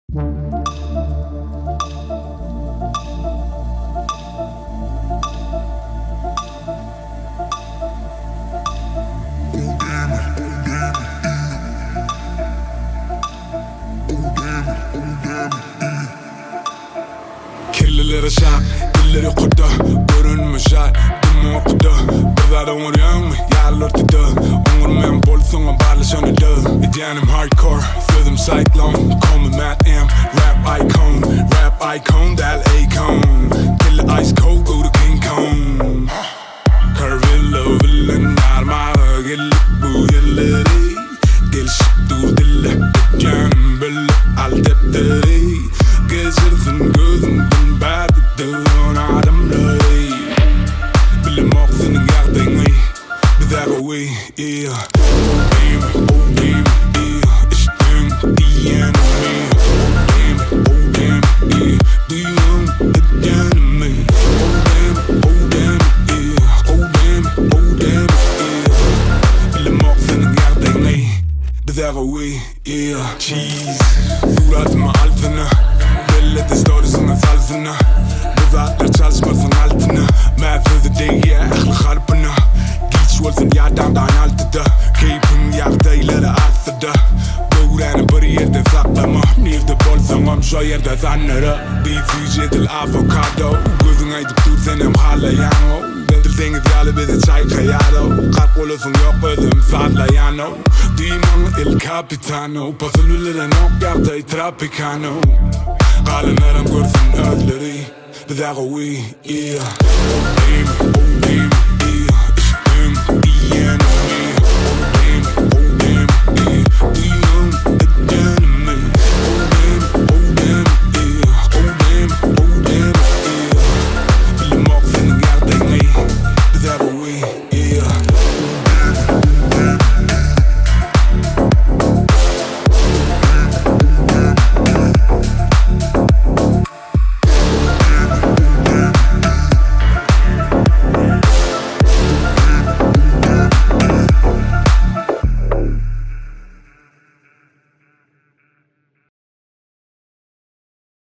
Kirlileri şak, dilleri kuda, görünmüş ay, dümme okuda. Birlerde uğrayan mı, yer örtüdü. Uğurmayan bolsunga barlaşanıdı. İdenim hardcore, sözüm cyclone. Call me Matt M, rap icon, del icon. Killer ice cold, go to King Kong. Curvilla, villain, armada, gelip bu yerleri. Gelişip dur dille, dükkanım belli, al defteri. Geçirsin gözümden berdikten adamları. Bilim ok senin yardımı, bir daha koy, yeah. Oh damn, yeah. İşten diyenim mi? Oh damn, yeah. Duyuyorum etkenimi. Oh damn, yeah. Oh damn, yeah. Bilim ok senin yardımı, bir daha koy, yeah. Cheese, suratıma altına. Belli de stories'ın salsına. Bu zatlar çalışmasın altına. Mevzuda değil aklı harpına. Geç olsun yardımdan altıda. Keyfim yardayları arsada. Buğranı bir yerde saklama. Nerede bolsam şu yerde sanırı. Bir fücedil avokado. Gözün aydıp dur senem halayan o. Deniz yalı bize çay kayado. Kalk olursun yok özüm sallayano. Dimon el capitano. Pasılülere nok yaptay tropicano. Kalanlarım görsün özleri. Bir daha koy, yeah. Oh damn,